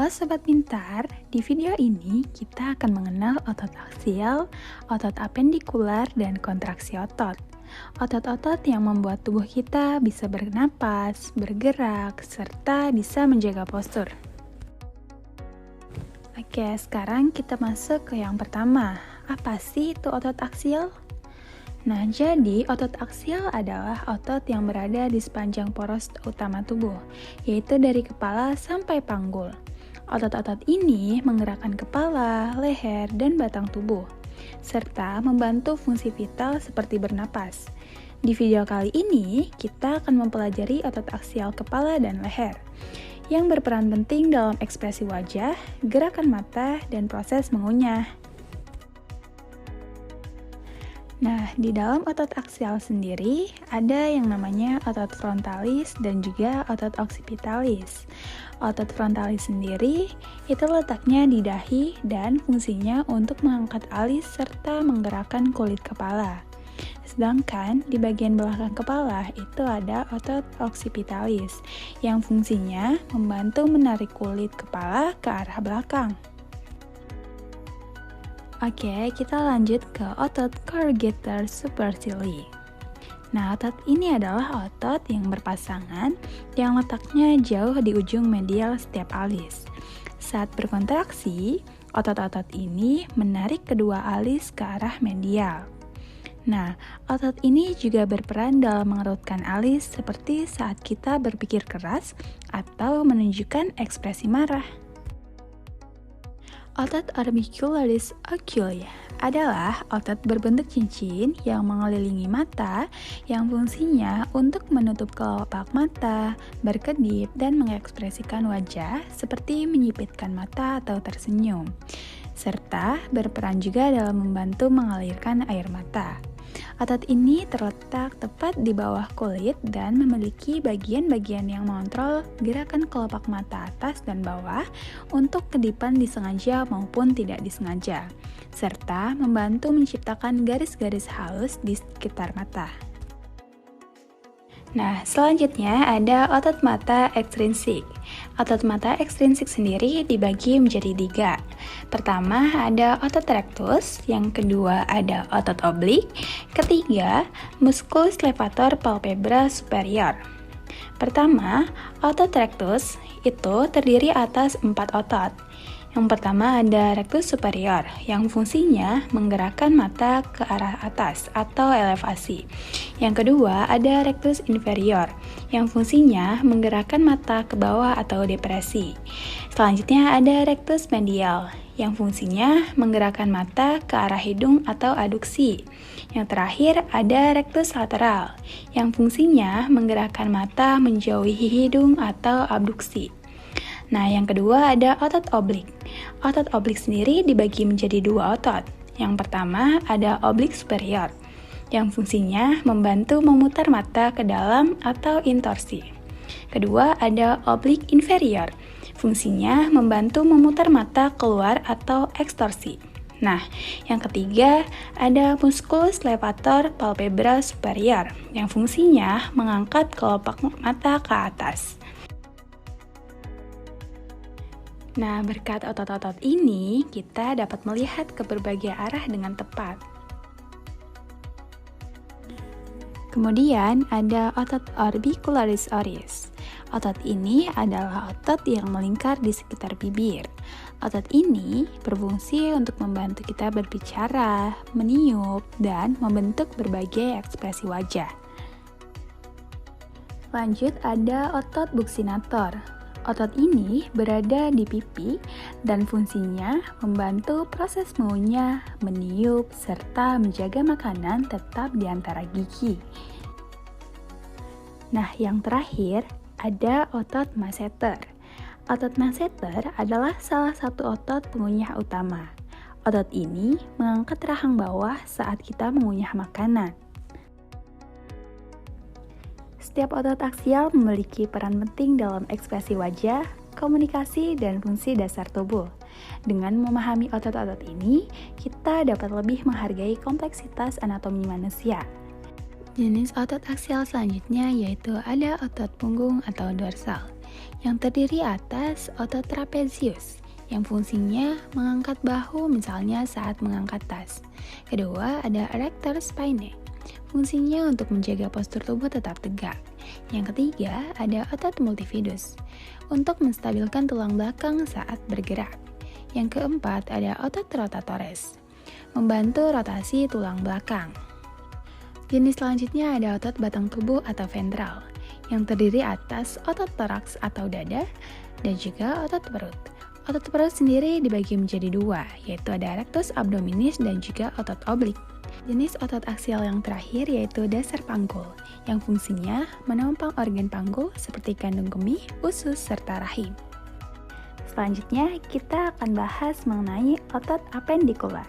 Halo Sobat Pintar, di video ini kita akan mengenal otot aksial, otot apendikular, dan kontraksi otot. Otot-otot yang membuat tubuh kita bisa bernapas, bergerak, serta bisa menjaga postur. Oke, sekarang kita masuk ke yang pertama. Apa sih itu otot aksial? Nah, jadi otot aksial adalah otot yang berada di sepanjang poros utama tubuh, yaitu dari kepala sampai panggul. Otot-otot ini menggerakkan kepala, leher, dan batang tubuh, serta membantu fungsi vital seperti bernapas. Di video kali ini, kita akan mempelajari otot aksial kepala dan leher, yang berperan penting dalam ekspresi wajah, gerakan mata, dan proses mengunyah. Nah, di dalam otot aksial sendiri, ada yang namanya otot frontalis dan juga otot occipitalis. Otot frontalis sendiri itu letaknya di dahi dan fungsinya untuk mengangkat alis serta menggerakkan kulit kepala. Sedangkan di bagian belakang kepala itu ada otot occipitalis yang fungsinya membantu menarik kulit kepala ke arah belakang. Oke, kita lanjut ke otot corrugator supercilii. Nah, otot ini adalah otot yang berpasangan yang letaknya jauh di ujung medial setiap alis. Saat berkontraksi, otot-otot ini menarik kedua alis ke arah medial. Nah, otot ini juga berperan dalam mengerutkan alis seperti saat kita berpikir keras atau menunjukkan ekspresi marah. Otot orbicularis oculi adalah otot berbentuk cincin yang mengelilingi mata yang fungsinya untuk menutup kelopak mata, berkedip, dan mengekspresikan wajah seperti menyipitkan mata atau tersenyum, serta berperan juga dalam membantu mengalirkan air mata. Otot ini terletak tepat di bawah kulit dan memiliki bagian-bagian yang mengontrol gerakan kelopak mata atas dan bawah untuk kedipan disengaja maupun tidak disengaja, serta membantu menciptakan garis-garis halus di sekitar mata. Nah, selanjutnya ada otot mata ekstrinsik. Otot mata ekstrinsik sendiri dibagi menjadi 3. Pertama ada otot rectus, yang kedua ada otot oblik, ketiga musculus levator palpebra superior. Pertama, otot rectus itu terdiri atas 4 otot. Yang pertama ada rectus superior, yang fungsinya menggerakkan mata ke arah atas atau elevasi. Yang kedua ada rectus inferior, yang fungsinya menggerakkan mata ke bawah atau depresi. Selanjutnya ada rectus medial, yang fungsinya menggerakkan mata ke arah hidung atau aduksi. Yang terakhir ada rectus lateral, yang fungsinya menggerakkan mata menjauhi hidung atau abduksi. Nah, yang kedua ada otot oblik. Otot oblik sendiri dibagi menjadi 2 otot. Yang pertama ada oblik superior, yang fungsinya membantu memutar mata ke dalam atau intorsi. Kedua ada oblik inferior, fungsinya membantu memutar mata keluar atau ekstorsi. Nah, yang ketiga ada musculus levator palpebra superior, yang fungsinya mengangkat kelopak mata ke atas. Nah, berkat otot-otot ini, kita dapat melihat ke berbagai arah dengan tepat. Kemudian ada otot orbicularis oris. Otot ini adalah otot yang melingkar di sekitar bibir. Otot ini berfungsi untuk membantu kita berbicara, meniup, dan membentuk berbagai ekspresi wajah. Lanjut ada otot buccinator. Otot ini berada di pipi dan fungsinya membantu proses mengunyah, meniup, serta menjaga makanan tetap di antara gigi. Nah, yang terakhir ada otot masseter. Otot masseter adalah salah satu otot pengunyah utama. Otot ini mengangkat rahang bawah saat kita mengunyah makanan. Setiap otot aksial memiliki peran penting dalam ekspresi wajah, komunikasi, dan fungsi dasar tubuh. Dengan memahami otot-otot ini, kita dapat lebih menghargai kompleksitas anatomi manusia. Jenis otot aksial selanjutnya yaitu ada otot punggung atau dorsal. yang terdiri atas otot trapezius, yang fungsinya mengangkat bahu misalnya saat mengangkat tas. Kedua, ada erector spinae, fungsinya untuk menjaga postur tubuh tetap tegak. Yang ketiga, ada otot multifidus, untuk menstabilkan tulang belakang saat bergerak. Yang keempat, ada otot rotatores, membantu rotasi tulang belakang. Jenis selanjutnya ada otot batang tubuh atau ventral, yang terdiri atas otot toraks atau dada, dan juga otot perut. Otot perut sendiri dibagi menjadi dua, yaitu ada rectus abdominis dan juga otot oblik. Jenis otot aksial yang terakhir yaitu dasar panggul, yang fungsinya menopang organ panggul seperti kandung kemih, usus, serta rahim. Selanjutnya, kita akan bahas mengenai otot apendikular.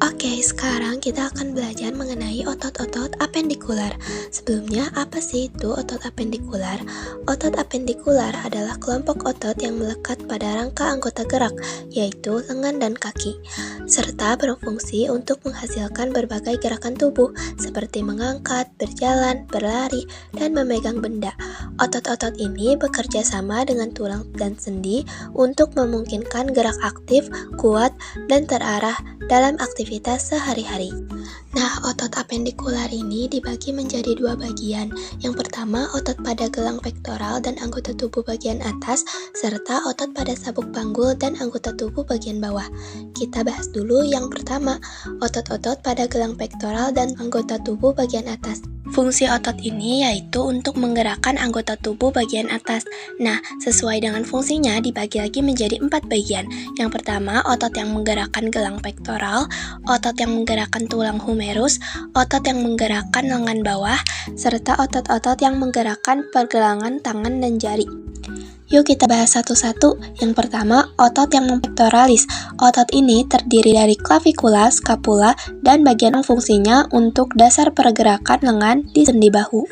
Oke, sekarang kita akan belajar mengenai otot-otot apendikular. Sebelumnya, apa sih itu otot apendikular? Otot apendikular adalah kelompok otot yang melekat pada rangka anggota gerak, yaitu lengan dan kaki, serta berfungsi untuk menghasilkan berbagai gerakan tubuh, seperti mengangkat, berjalan, berlari, dan memegang benda. Otot-otot ini bekerja sama dengan tulang dan sendi untuk memungkinkan gerak aktif, kuat, dan terarah dalam aktivitas sehari-hari. Nah, otot apendikular ini dibagi menjadi dua bagian. Yang pertama, otot pada gelang pektoral dan anggota tubuh bagian atas, serta otot pada sabuk panggul dan anggota tubuh bagian bawah. Kita bahas dulu yang pertama, otot-otot pada gelang pektoral dan anggota tubuh bagian atas. Fungsi otot ini yaitu untuk menggerakkan anggota tubuh bagian atas. Nah, sesuai dengan fungsinya dibagi lagi menjadi 4 bagian. Yang pertama, otot yang menggerakkan gelang pektoral, otot yang menggerakkan tulang humerus, otot yang menggerakkan lengan bawah, serta otot-otot yang menggerakkan pergelangan tangan dan jari. Yuk kita bahas satu-satu. Yang pertama, otot yang pectoralis. Otot ini terdiri dari clavikula, scapula, dan bagian yang fungsinya untuk dasar pergerakan lengan di sendi bahu.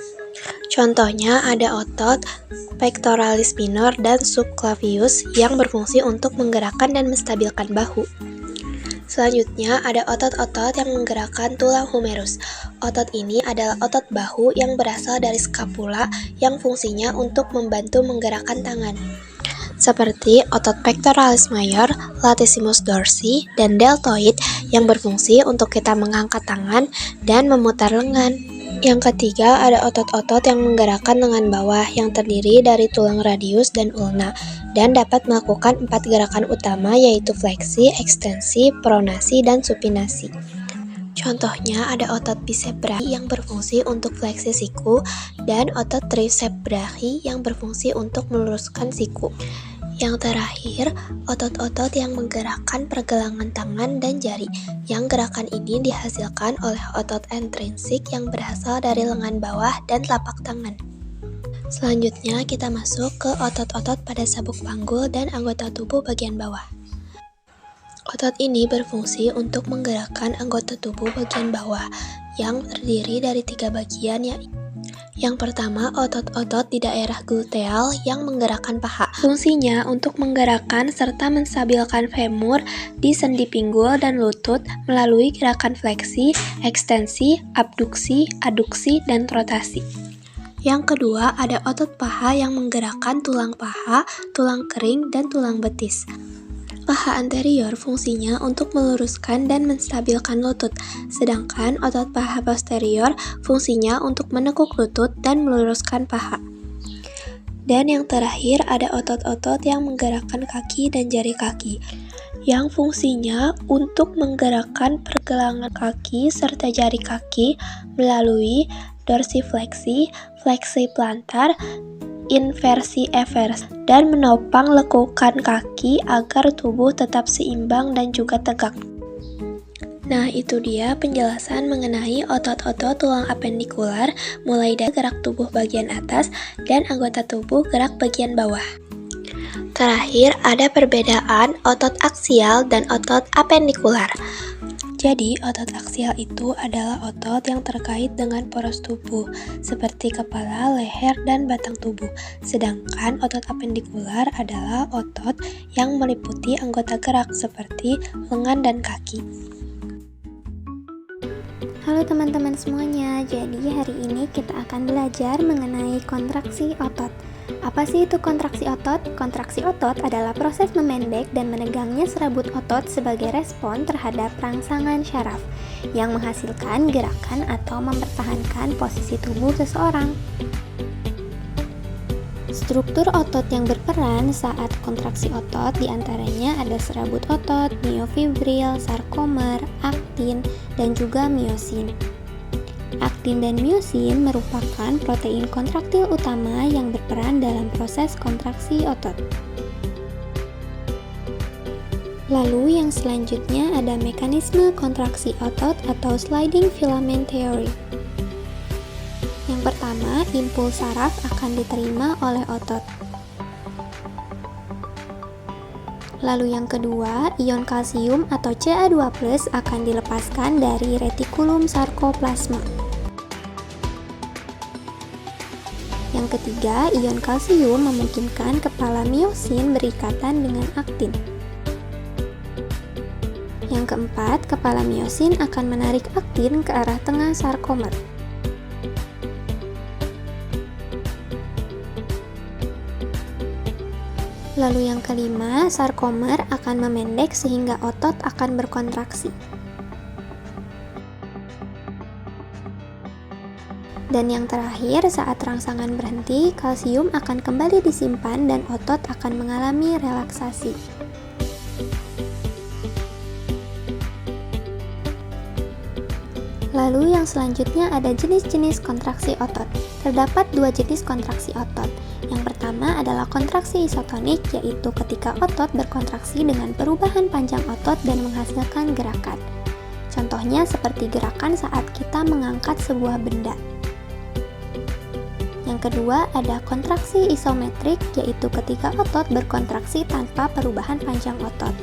Contohnya ada otot pectoralis minor dan subclavius yang berfungsi untuk menggerakkan dan menstabilkan bahu. Selanjutnya ada otot-otot yang menggerakkan tulang humerus. Otot ini adalah otot bahu yang berasal dari skapula yang fungsinya untuk membantu menggerakkan tangan. Seperti otot pectoralis major, latissimus dorsi, dan deltoid yang berfungsi untuk kita mengangkat tangan dan memutar lengan. Yang ketiga ada otot-otot yang menggerakkan lengan bawah yang terdiri dari tulang radius dan ulna dan dapat melakukan 4 gerakan utama yaitu fleksi, ekstensi, pronasi, dan supinasi. Contohnya ada otot bicep brachi yang berfungsi untuk fleksi siku dan otot tricep brachi yang berfungsi untuk meluruskan siku. Yang terakhir, otot-otot yang menggerakkan pergelangan tangan dan jari, yang gerakan ini dihasilkan oleh otot intrinsik yang berasal dari lengan bawah dan telapak tangan. Selanjutnya kita masuk ke otot-otot pada sabuk panggul dan anggota tubuh bagian bawah. Otot ini berfungsi untuk menggerakkan anggota tubuh bagian bawah yang terdiri dari 3 bagian yaitu yang pertama, otot-otot di daerah gluteal yang menggerakkan paha. Fungsinya untuk menggerakkan serta menstabilkan femur di sendi pinggul dan lutut melalui gerakan fleksi, ekstensi, abduksi, aduksi, dan rotasi. Yang kedua, ada otot paha yang menggerakkan tulang paha, tulang kering, dan tulang betis. Paha anterior fungsinya untuk meluruskan dan menstabilkan lutut, sedangkan otot paha posterior fungsinya untuk menekuk lutut dan meluruskan paha. Dan yang terakhir ada otot-otot yang menggerakkan kaki dan jari kaki, yang fungsinya untuk menggerakkan pergelangan kaki serta jari kaki melalui dorsifleksi, fleksi plantar, inversi eversi, dan menopang lekukan kaki agar tubuh tetap seimbang dan juga tegak. Nah, itu dia penjelasan mengenai otot-otot tulang apendikular mulai dari gerak tubuh bagian atas dan anggota tubuh gerak bagian bawah. Terakhir, ada perbedaan otot aksial dan otot apendikular. Jadi, otot aksial itu adalah otot yang terkait dengan poros tubuh, seperti kepala, leher, dan batang tubuh. Sedangkan otot apendikular adalah otot yang meliputi anggota gerak, seperti lengan dan kaki. Halo teman-teman semuanya, jadi hari ini kita akan belajar mengenai kontraksi otot. Apa sih itu kontraksi otot? Kontraksi otot adalah proses memendek dan menegangnya serabut otot sebagai respon terhadap rangsangan syaraf yang menghasilkan gerakan atau mempertahankan posisi tubuh seseorang. Struktur otot yang berperan saat kontraksi otot diantaranya ada serabut otot, miofibril, sarkomer, aktin, dan juga miosin. Aktin dan miosin merupakan protein kontraktil utama yang berperan dalam proses kontraksi otot. Lalu yang selanjutnya ada mekanisme kontraksi otot atau sliding filament theory. Yang pertama, impuls saraf akan diterima oleh otot. Lalu yang kedua, ion kalsium atau Ca2+ akan dilepaskan dari retikulum sarkoplasma. Yang ketiga, ion kalsium memungkinkan kepala miosin berikatan dengan aktin. Yang keempat, kepala miosin akan menarik aktin ke arah tengah sarkomer. Lalu yang kelima, sarkomer akan memendek sehingga otot akan berkontraksi. Dan yang terakhir, saat rangsangan berhenti, kalsium akan kembali disimpan dan otot akan mengalami relaksasi. Lalu yang selanjutnya ada jenis-jenis kontraksi otot. Terdapat dua jenis kontraksi otot. Yang pertama adalah kontraksi isotonik, yaitu ketika otot berkontraksi dengan perubahan panjang otot dan menghasilkan gerakan. Contohnya seperti gerakan saat kita mengangkat sebuah benda. Yang kedua ada kontraksi isometrik, yaitu ketika otot berkontraksi tanpa perubahan panjang otot.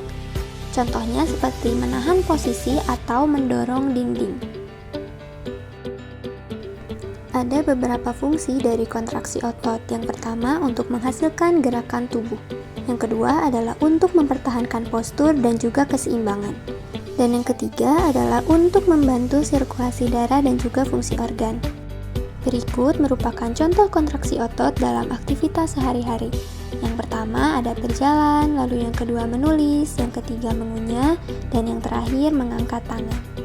Contohnya seperti menahan posisi atau mendorong dinding. Ada beberapa fungsi dari kontraksi otot. Yang pertama, untuk menghasilkan gerakan tubuh. Yang kedua adalah untuk mempertahankan postur dan juga keseimbangan. Dan yang ketiga adalah untuk membantu sirkulasi darah dan juga fungsi organ. Berikut merupakan contoh kontraksi otot dalam aktivitas sehari-hari. Yang pertama ada berjalan, lalu yang kedua menulis, yang ketiga mengunyah, dan yang terakhir mengangkat tangan.